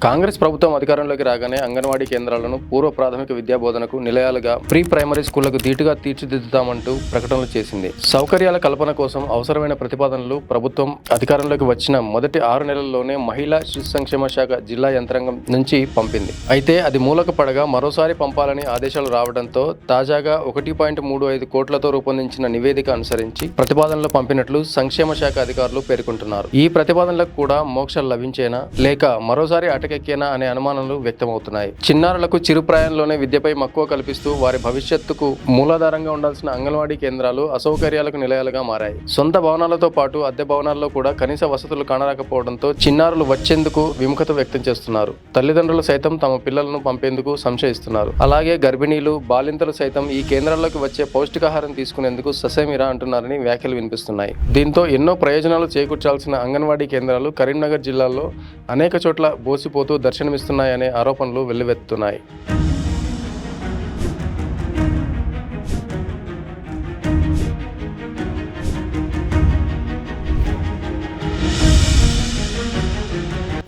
కాంగ్రెస్ ప్రభుత్వం అధికారంలోకి రాగానే అంగన్వాడీ కేంద్రాలను పూర్వ ప్రాథమిక విద్యా బోధనకు నిలయాలుగా ప్రీ ప్రైమరీ స్కూళ్లకు ధీటుగా తీర్చిదిద్దుతామంటూ ప్రకటనలు చేసింది. సౌకర్యాల కల్పన కోసం అవసరమైన ప్రతిపాదనలు ప్రభుత్వం అధికారంలోకి వచ్చిన మొదటి 6 నెలల్లోనే మహిళా శిశు సంక్షేమ శాఖ జిల్లా యంత్రాంగం నుంచి పంపింది. అయితే అది మూలక పడగా మరోసారి పంపాలని ఆదేశాలు రావడంతో తాజాగా 1.35 కోట్లతో రూపొందించిన నివేదిక అనుసరించి ప్రతిపాదనలు పంపినట్లు సంక్షేమ శాఖ అధికారులు పేర్కొంటున్నారు. ఈ ప్రతిపాదనలకు కూడా మోక్షాలు లభించేనా లేక మరోసారి అటకెక్కేనా అనే అనుమానాలు వ్యక్తమవుతున్నాయి. చిన్నారులకు చిరుప్రాయంలోనే విద్యపై మక్కువ కల్పిస్తూ వారి భవిష్యత్తుకు మూలాధారంగా ఉండాల్సిన అంగన్వాడీ కేంద్రాలు అసౌకర్యాలకు నిలయాలుగా మారాయి. సొంత భవనాలతో పాటు అద్దె భవనాల్లో కూడా కనీస వసతులు కానరాకపోవడంతో చిన్నారులు వచ్చేందుకు విముఖత వ్యక్తం చేస్తున్నారు. తల్లిదండ్రులు సైతం తమ పిల్లలను పంపేందుకు సంశయిస్తున్నారు. అలాగే గర్భిణీలు, బాలింతలు సైతం ఈ కేంద్రాల్లోకి వచ్చే పౌష్టికాహారం తీసుకునేందుకు ససేమిరా అంటున్నారని వ్యాఖ్యలు వినిపిస్తున్నాయి. దీంతో ఎన్నో ప్రయోజనాలు చేకూర్చాల్సిన అంగన్వాడీ కేంద్రాలు కరీంనగర్ జిల్లాలో అనేక చోట్ల బోసిపోతూ దర్శనమిస్తున్నాయనే ఆరోపణలు వెల్లువెత్తుతున్నాయి.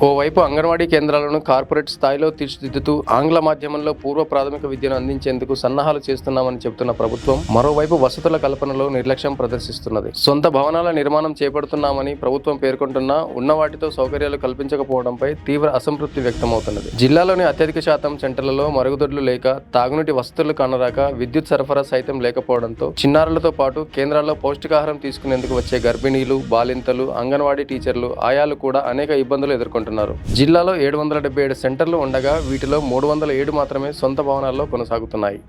ఓవైపు అంగన్వాడీ కేంద్రాలను కార్పొరేట్ స్థాయిలో తీర్చిదిద్దుతూ ఆంగ్ల మాధ్యమంలో పూర్వ ప్రాథమిక విద్యను అందించేందుకు సన్నాహాలు చేస్తున్నామని చెబుతున్న ప్రభుత్వం మరోవైపు వసతుల కల్పనలో నిర్లక్ష్యం ప్రదర్శిస్తున్నది. సొంత భవనాల నిర్మాణం చేపడుతున్నామని ప్రభుత్వం పేర్కొంటున్నా ఉన్న వాటితో సౌకర్యాలు కల్పించకపోవడంపై తీవ్ర అసంతృప్తి వ్యక్తమవుతున్నది. జిల్లాలోని అత్యధిక శాతం సెంటర్లలో మరుగుదొడ్లు లేక, తాగునీటి వసతులు కానరాక, విద్యుత్ సరఫరా సైతం లేకపోవడంతో చిన్నారులతో పాటు కేంద్రాల్లో పౌష్టికాహారం తీసుకునేందుకు వచ్చే గర్భిణీలు, బాలింతలు, అంగన్వాడీ టీచర్లు, ఆయాలు కూడా అనేక ఇబ్బందులు ఎదుర్కొంటున్నారు. జిల్లాలో 777 సెంటర్లు ఉండగా వీటిలో 307 మాత్రమే సొంత భవనాల్లో కొనసాగుతున్నాయి.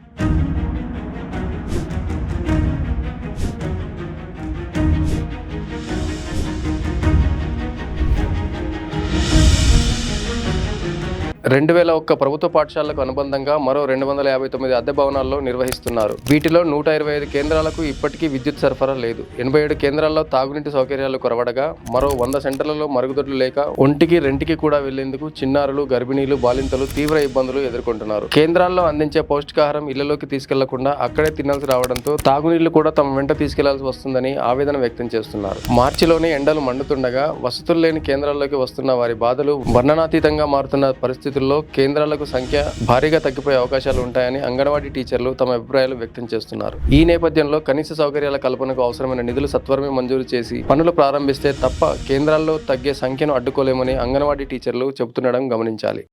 రెండు 2001 ప్రభుత్వ పాఠశాలకు అనుబంధంగా మరో 259 అద్దె భవనాల్లో నిర్వహిస్తున్నారు. వీటిలో 125 కేంద్రాలకు ఇప్పటికీ విద్యుత్ సరఫరా లేదు. 87 కేంద్రాల్లో తాగునీటి సౌకర్యాలు కొరవడగా మరో 100 సెంటర్లలో మరుగుదొడ్లు లేక ఒంటికి రెంటికి కూడా వెళ్లేందుకు చిన్నారులు, గర్భిణీలు, బాలింతలు తీవ్ర ఇబ్బందులు ఎదుర్కొంటున్నారు. కేంద్రాల్లో అందించే పౌష్టికాహారం ఇళ్లలోకి తీసుకెళ్లకుండా అక్కడే తినాల్సి రావడంతో తాగునీళ్లు కూడా తమ వెంట తీసుకెళ్లాల్సి వస్తుందని ఆవేదన వ్యక్తం చేస్తున్నారు. మార్చిలోనే ఎండలు మండుతుండగా వసతులు లేని కేంద్రాల్లోకి వస్తున్న వారి బాధలు వర్ణనాతీతంగా మారుతున్న పరిస్థితుల్లో కేంద్రాలకు సంఖ్య భారీగా తగ్గిపోయే అవకాశాలు ఉంటాయని అంగన్వాడీ టీచర్లు తమ అభిప్రాయాలు వ్యక్తం చేస్తున్నారు. ఈ నేపథ్యంలో కనీస సౌకర్యాల కల్పనకు అవసరమైన నిధులు సత్వరమే మంజూరు చేసి పనులు ప్రారంభిస్తే తప్ప కేంద్రాల్లో తగ్గే సంఖ్యను అడ్డుకోలేమని అంగన్వాడీ టీచర్లు చెబుతుండడం గమనించాలి.